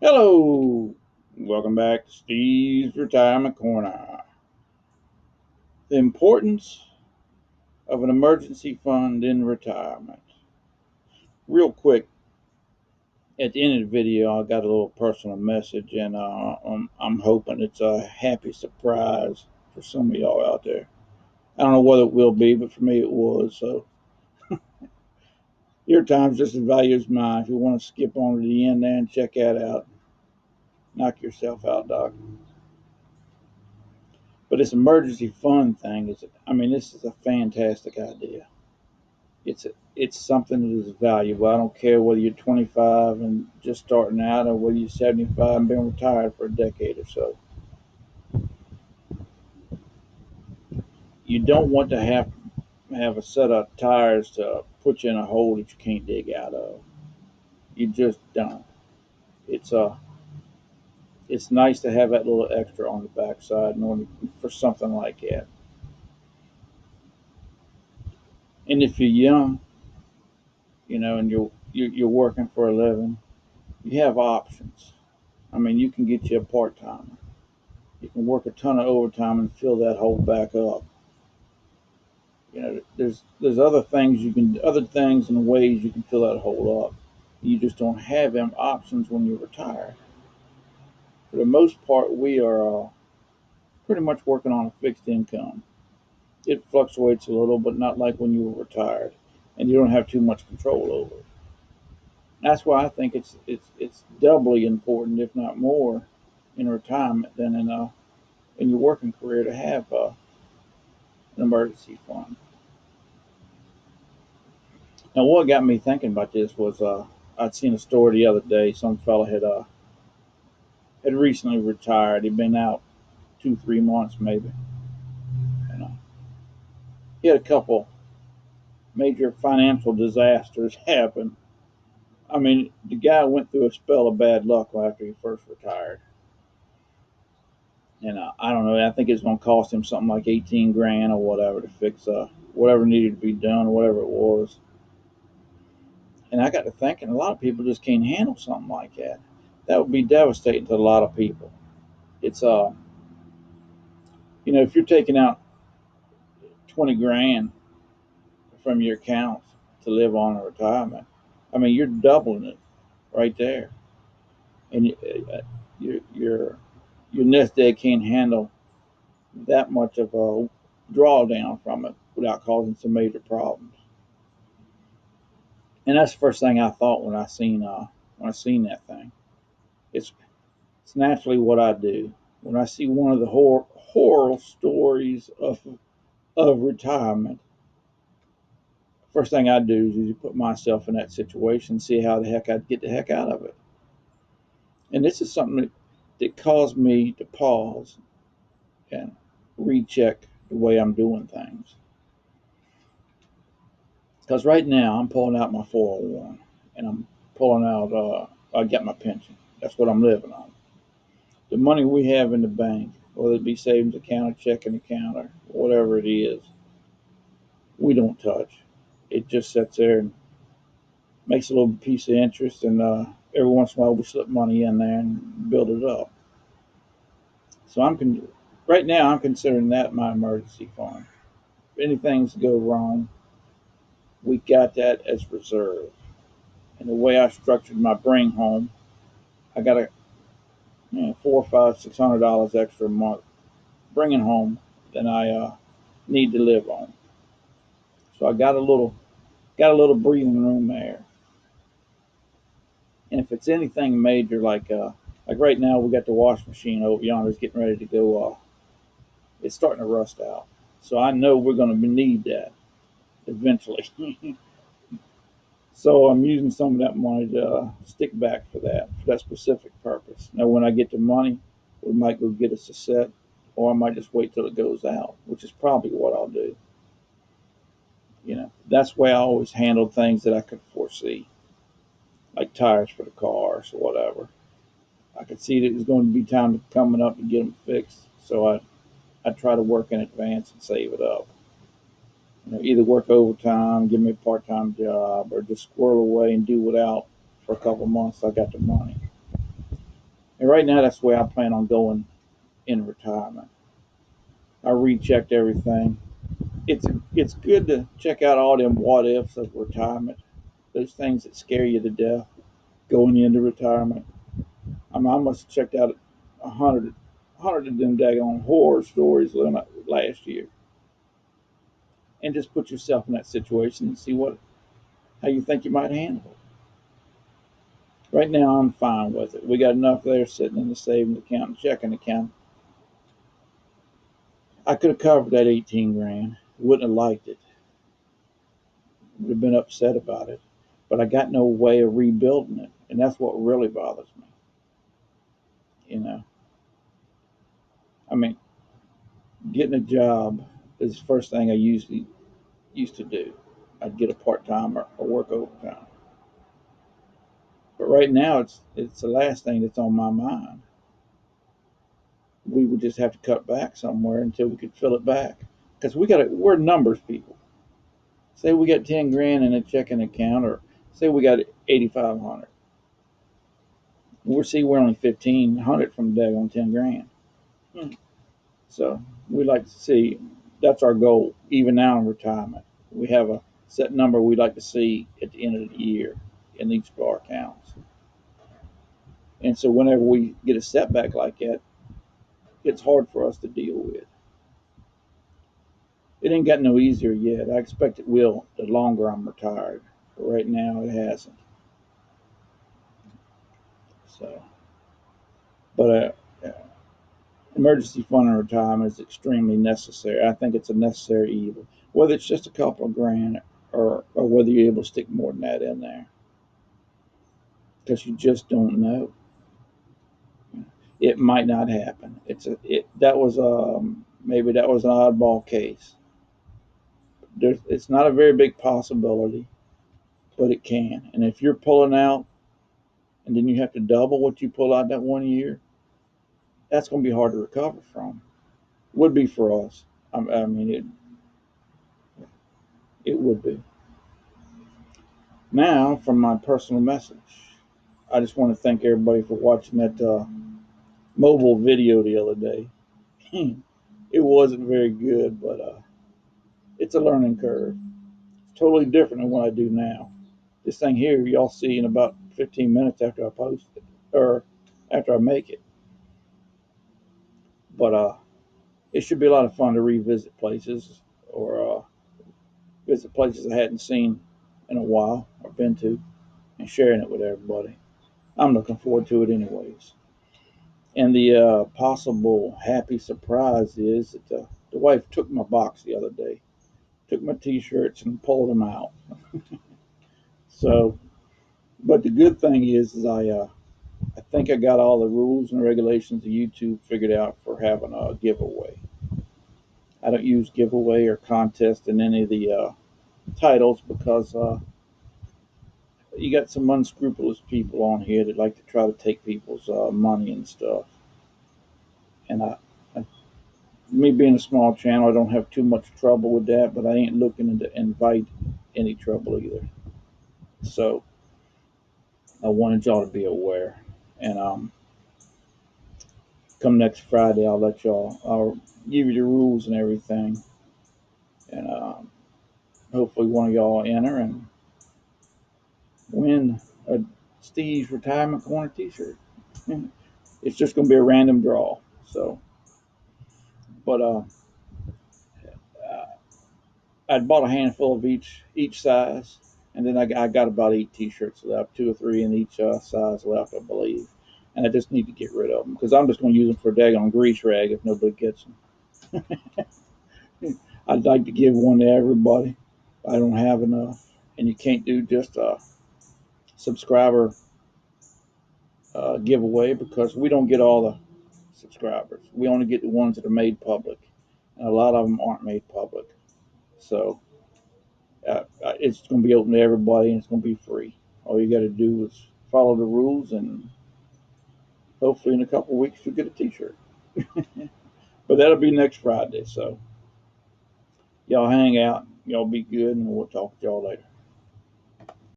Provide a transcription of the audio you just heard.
Hello, welcome back to Steve's Retirement Corner. The importance of an emergency fund in retirement. Real quick, at the end of the video, I got a little personal message, and I'm hoping it's a happy surprise for some of y'all out there. I don't know what it will be, but for me it was. So your time's just as valuable as mine. If you want to skip on to the end there and check that out, knock yourself out, Doc. But this emergency fund thing this is a fantastic idea. It's something that is valuable. I don't care whether you're 25 and just starting out or whether you're 75 and been retired for a decade or so. You don't want to have a set of tires to put you in a hole that you can't dig out of. You just don't. It's it's nice to have that little extra on the backside for something like that. And if you're young, and you're working for a living, you have options. You can get you a part timer. You can work a ton of overtime and fill that hole back up. There's other things and ways you can fill that hole up. You just don't have them options when you retire. For the most part, we are pretty much working on a fixed income. It fluctuates a little, but not like when you were retired, and you don't have too much control over it. That's why I think it's doubly important, if not more, in retirement than in your working career to have an emergency fund. Now, what got me thinking about this was I'd seen a story the other day. Some fella had recently retired. He'd been out 2 3 months maybe, and he had a couple major financial disasters happen. The guy went through a spell of bad luck after he first retired, and I don't know. I think it's going to cost him something like 18 grand or whatever to fix whatever needed to be done or whatever it was. And I got to thinking, a lot of people just can't handle something like that. That would be devastating to a lot of people. It's if you're taking out 20 grand from your accounts to live on in retirement, you're doubling it right there, and your nest egg can't handle that much of a drawdown from it without causing some major problems. And that's the first thing I thought when I seen that thing. It's it's naturally what I do when I see one of the horror stories of retirement. First thing I do is usually put myself in that situation, see how the heck I'd get the heck out of it. And this is something that caused me to pause and recheck the way I'm doing things. Because right now I'm pulling out my 401 and I'm pulling out, I get my pension. That's what I'm living on. The money we have in the bank, whether it be savings account or checking account or whatever it is, we don't touch. It just sits there and makes a little piece of interest, and every once in a while we slip money in there and build it up. So right now I'm considering that my emergency fund. If anything's to go wrong, we got that as reserve. And the way I structured my bring home, I got $400, $500, $600 extra a month bringing home than I need to live on. So I got a little breathing room there. And if it's anything major, like right now, we got the wash machine over yonder is getting ready to go. It's starting to rust out, so I know we're going to need that eventually. So I'm using some of that money to stick back for that specific purpose. Now, when I get the money, we might go get us a set, or I might just wait till it goes out, which is probably what I'll do. That's the way I always handled things that I could foresee, like tires for the cars or whatever. I could see that it was going to be time coming up to get them fixed, so I try to work in advance and save it up. Either work overtime, give me a part-time job, or just squirrel away and do without for a couple of months. I got the money. And right now, that's the way I plan on going in retirement. I rechecked everything. It's good to check out all them what ifs of retirement, those things that scare you to death going into retirement. I must have checked out 100 of them daggone horror stories last year, and just put yourself in that situation and see how you think you might handle it. Right now, I'm fine with it. We got enough there sitting in the savings account and checking account. I could have covered that 18 grand. Wouldn't have liked it. Would have been upset about it. But I got no way of rebuilding it, and that's what really bothers me. You know, I mean, getting a job is the first thing I usually used to do. I'd get a part time or work overtime. But right now, it's the last thing that's on my mind. We would just have to cut back somewhere until we could fill it back, because we're numbers people. Say we got 10 grand in a checking account, or say we got 8,500. We're only 1,500 from daggone 10 grand. So we like to see, that's our goal. Even now in retirement, we have a set number we'd like to see at the end of the year in each of our accounts. And so whenever we get a setback like that, it's hard for us to deal with. It ain't got no easier yet. I expect it will the longer I'm retired. But right now it hasn't. So, but emergency fund in retirement is extremely necessary. I think it's a necessary evil, whether it's just a couple of grand or whether you're able to stick more than that in there, because you just don't know. It might not happen. That was maybe that was an oddball case. It's not a very big possibility, but it can. And if you're pulling out and then you have to double what you pull out that one year, that's going to be hard to recover from. Would be for us. I mean, it would be. Now, from my personal message, I just want to thank everybody for watching that mobile video the other day. It wasn't very good, but it's a learning curve. It's totally different than what I do now. This thing here, y'all see in about 15 minutes after I post it, or after I make it. But it should be a lot of fun to revisit places or visit places I hadn't seen in a while or been to, and sharing it with everybody. I'm looking forward to it anyways. And the possible happy surprise is that the wife took my box the other day, took my T-shirts and pulled them out. So, but the good thing is I think I got all the rules and regulations of YouTube figured out for having a giveaway. I don't use giveaway or contest in any of the titles because you got some unscrupulous people on here that like to try to take people's money and stuff. And me being a small channel, I don't have too much trouble with that, but I ain't looking to invite any trouble either. So I wanted y'all to be aware. And come next Friday, I'll give you the rules and everything. And hopefully one of y'all enter and win a Steve's Retirement Corner t-shirt. It's just going to be a random draw. So, but I'd bought a handful of each size, and then I got about 8 T-shirts left, 2 or 3 in each size left, I believe. And I just need to get rid of them because I'm just going to use them for a daggone grease rag if nobody gets them. I'd like to give one to everybody. I don't have enough, and you can't do just a subscriber giveaway because we don't get all the subscribers. We only get the ones that are made public, and a lot of them aren't made public. So it's going to be open to everybody, and it's going to be free. All you got to do is follow the rules, and hopefully in a couple of weeks you'll get a T-shirt. But that'll be next Friday. So y'all hang out, y'all be good, and we'll talk to y'all later.